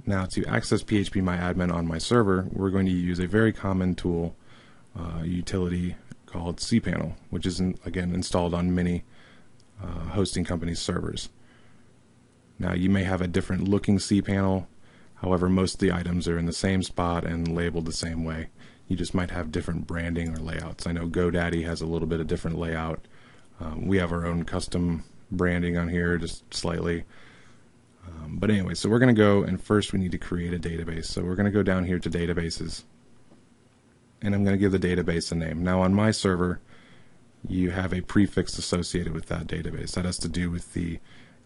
Now, to access PhpMyAdmin on my server, we're going to use a very common tool, utility called cPanel, which is again installed on many hosting companies' servers. Now, you may have a different looking cPanel. However, most of the items are in the same spot and labeled the same way. You just might have different branding or layouts. I know GoDaddy has a little bit of different layout. We have our own custom branding on here, just slightly. But anyway, so we're going to go, and first we need to create a database. So we're going to go down here to databases, and I'm going to give the database a name. Now on my server, you have a prefix associated with that database. That has to do with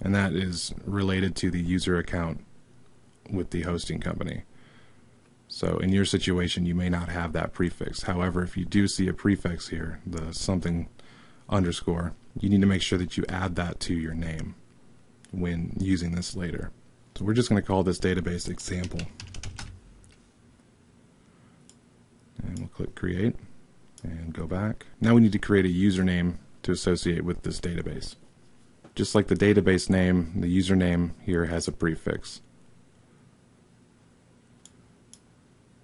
and that is related to the user account with the hosting company. So in your situation, you may not have that prefix. However, if you do see a prefix here, the something underscore, you need to make sure that you add that to your name when using this later. So we're just going to call this database example. And we'll click create and go back. Now we need to create a username to associate with this database. Just like the database name, the username here has a prefix.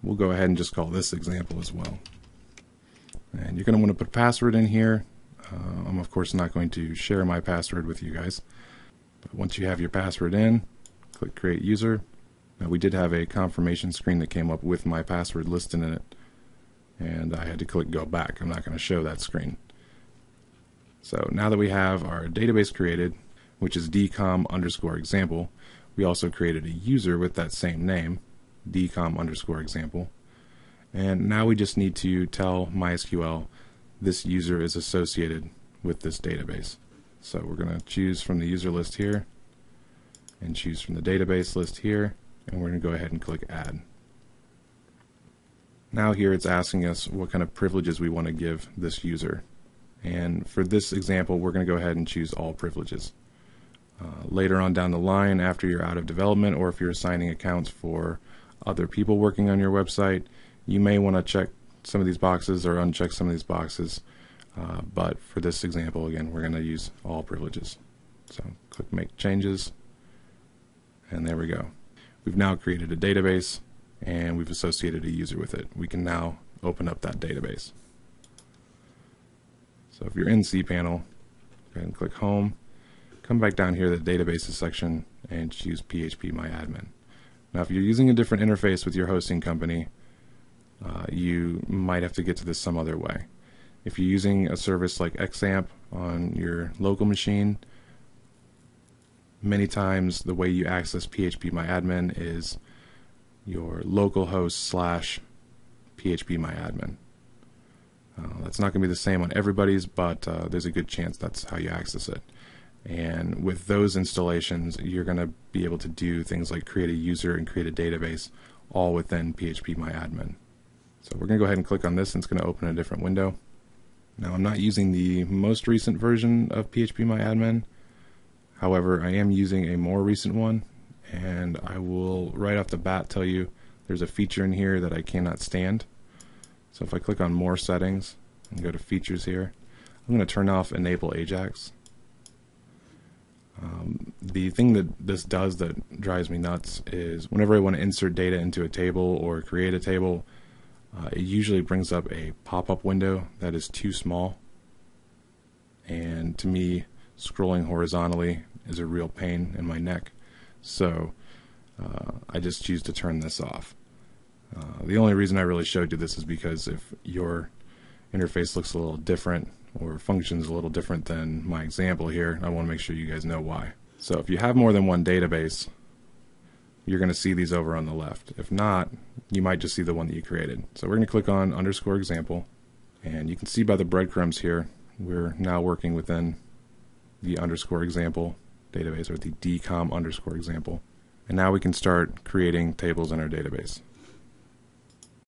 We'll go ahead and just call this example as well. And you're going to want to put a password in here. I'm of course not going to share my password with you guys. But once you have your password in, click create user. Now we did have a confirmation screen that came up with my password listed in it, and I had to click go back. I'm not going to show that screen. So now that we have our database created, which is dcom_example, we also created a user with that same name, dcom_example, and now we just need to tell MySQL this user is associated with this database. So we're going to choose from the user list here and choose from the database list here, and we're going to go ahead and click add. Now here it's asking us what kind of privileges we want to give this user, and for this example we're going to go ahead and choose all privileges. Later on down the line, after you're out of development, or if you're assigning accounts for other people working on your website, you may want to check some of these boxes or uncheck some of these boxes, but for this example, again, we're going to use all privileges. So click make changes, and there we go. We've now created a database and we've associated a user with it. We can now open up that database. So if you're in cPanel, go ahead and click home, come back down here to the databases section and choose PhpMyAdmin. Now if you're using a different interface with your hosting company, you might have to get to this some other way. If you're using a service like XAMPP on your local machine, many times the way you access PhpMyAdmin is your localhost / PhpMyAdmin. That's not going to be the same on everybody's, but there's a good chance that's how you access it. And with those installations, you're going to be able to do things like create a user and create a database all within PhpMyAdmin. So we're going to go ahead and click on this, and it's going to open a different window. Now I'm not using the most recent version of PhpMyAdmin. However, I am using a more recent one, and I will right off the bat tell you there's a feature in here that I cannot stand. So if I click on more settings and go to features here, I'm going to turn off enable Ajax. The thing that this does that drives me nuts is whenever I want to insert data into a table or create a table, it usually brings up a pop-up window that is too small, and to me scrolling horizontally is a real pain in my neck, so I just choose to turn this off. The only reason I really showed you this is because if your interface looks a little different or functions a little different than my example here, I want to make sure you guys know why. So if you have more than one database, you're going to see these over on the left. If not, you might just see the one that you created. So we're going to click on _example, and you can see by the breadcrumbs here, we're now working within the _example database, or the dcom_example. And now we can start creating tables in our database.